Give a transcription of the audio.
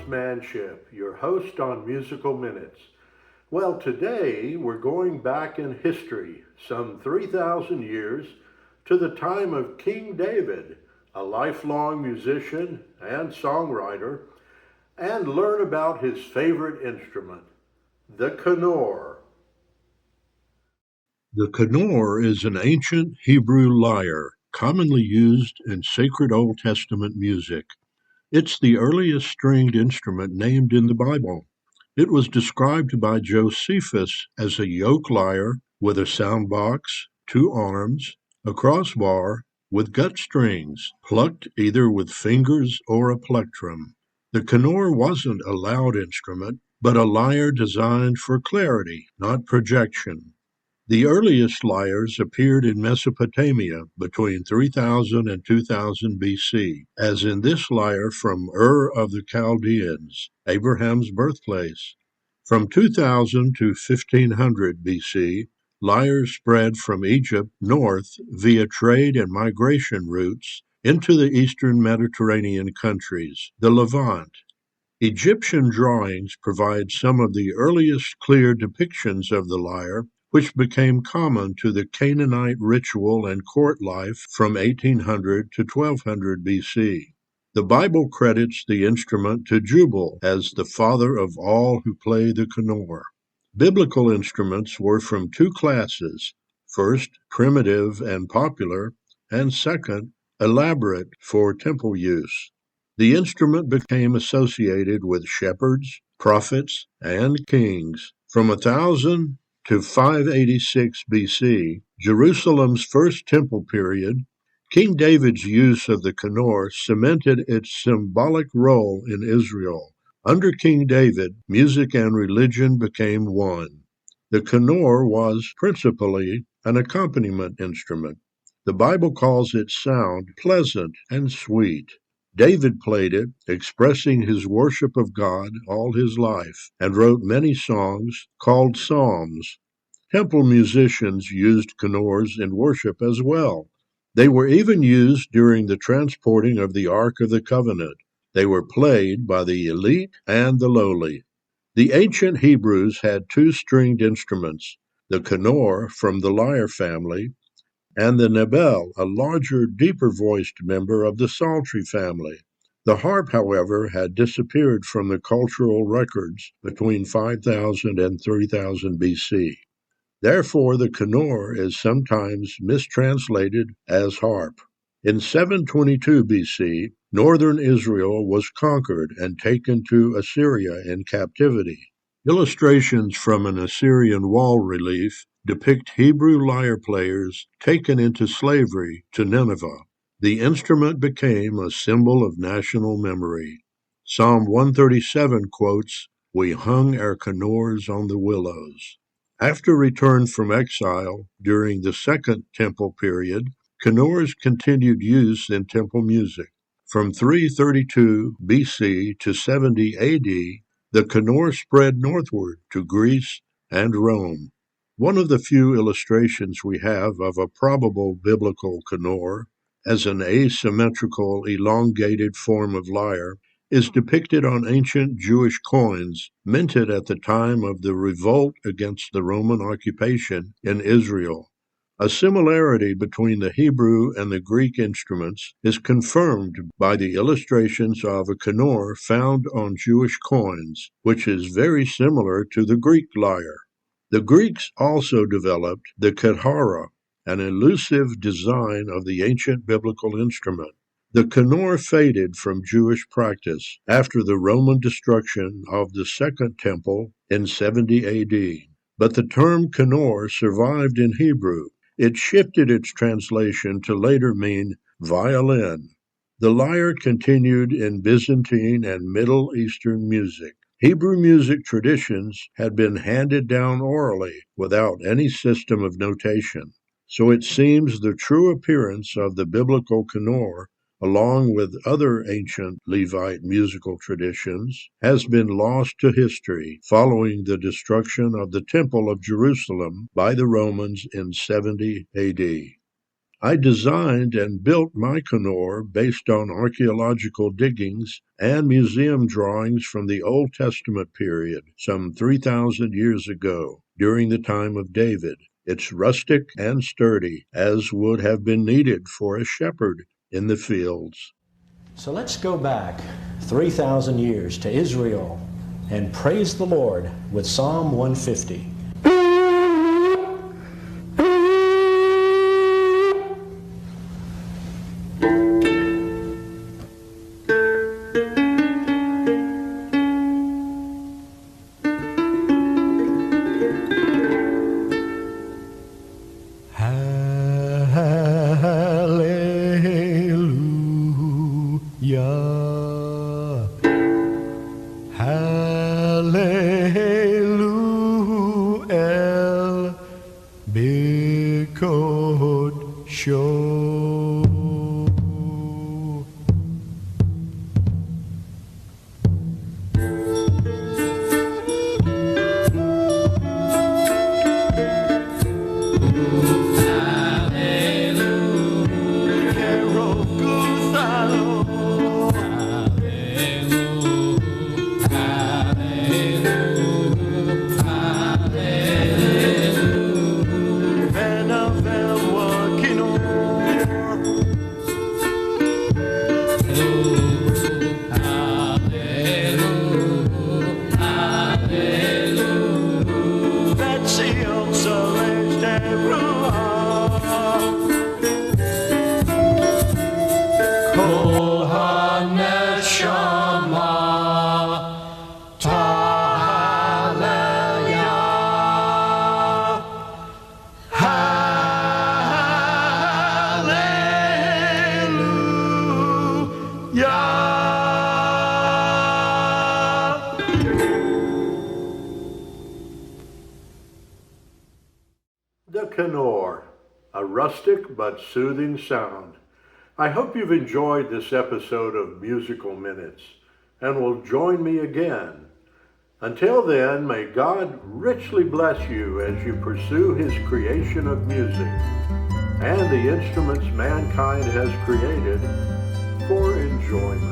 Manship, your host on Musical Minutes. Well, today we're going back in history, some 3,000 years, to the time of King David, a lifelong musician and songwriter, and learn about his favorite instrument, the Kinnor. The Kinnor is an ancient Hebrew lyre, commonly used in sacred Old Testament music. It's the earliest stringed instrument named in the Bible. It was described by Josephus as a yoke lyre with a sound box, two arms, a crossbar, with gut strings, plucked either with fingers or a plectrum. The Kinnor wasn't a loud instrument, but a lyre designed for clarity, not projection. The earliest lyres appeared in Mesopotamia between 3000 and 2000 BC, as in this lyre from Ur of the Chaldeans, Abraham's birthplace. From 2000 to 1500 BC, lyres spread from Egypt north via trade and migration routes into the eastern Mediterranean countries, the Levant. Egyptian drawings provide some of the earliest clear depictions of the lyre, which became common to the Canaanite ritual and court life from 1800 to 1200 BC. The Bible credits the instrument to Jubal as the father of all who play the kinnor. Biblical instruments were from two classes: first, primitive and popular, and second, elaborate for temple use. The instrument became associated with shepherds, prophets, and kings. From 1000 to 586 BC, Jerusalem's first temple period, King David's use of the kinnor cemented its symbolic role in Israel. Under King David, music and religion became one. The kinnor was principally an accompaniment instrument. The Bible calls its sound pleasant and sweet. David played it, expressing his worship of God all his life, and wrote many songs called psalms. Temple musicians used kinnors in worship as well. They were even used during the transporting of the Ark of the Covenant. They were played by the elite and the lowly. The ancient Hebrews had two stringed instruments, the kinnor from the lyre family, and the nebel, a larger, deeper-voiced member of the psaltery family. The harp, however, had disappeared from the cultural records between 5000 and 3000 BC. Therefore, the kinnor is sometimes mistranslated as harp. In 722 BC, northern Israel was conquered and taken to Assyria in captivity. Illustrations from an Assyrian wall relief depict Hebrew lyre players taken into slavery to Nineveh. The instrument became a symbol of national memory. Psalm 137 quotes, "We hung our kinnors on the willows." After return from exile during the Second Temple period, kinnors continued use in temple music. From 332 BC to 70 AD, the kinnor spread northward to Greece and Rome. One of the few illustrations we have of a probable biblical kinnor as an asymmetrical, elongated form of lyre is depicted on ancient Jewish coins minted at the time of the revolt against the Roman occupation in Israel. A similarity between the Hebrew and the Greek instruments is confirmed by the illustrations of a kinnor found on Jewish coins, which is very similar to the Greek lyre. The Greeks also developed the kithara, an elusive design of the ancient biblical instrument. The kinnor faded from Jewish practice after the Roman destruction of the Second Temple in 70 AD, but the term kinnor survived in Hebrew. It shifted its translation to later mean violin. The lyre continued in Byzantine and Middle Eastern music. Hebrew music traditions had been handed down orally without any system of notation. So it seems the true appearance of the biblical kinnor, along with other ancient Levite musical traditions, has been lost to history following the destruction of the Temple of Jerusalem by the Romans in 70 AD. I designed and built my Kinnor based on archaeological diggings and museum drawings from the Old Testament period, some 3,000 years ago, during the time of David. It's rustic and sturdy, as would have been needed for a shepherd in the fields. So let's go back 3,000 years to Israel and praise the Lord with Psalm 150. Hallelujah. Hallelujah. El Bikod Show. The Kinnor, a rustic but soothing sound. I hope you've enjoyed this episode of Musical Minutes and will join me again. Until then, may God richly bless you as you pursue His creation of music and the instruments mankind has created for enjoyment.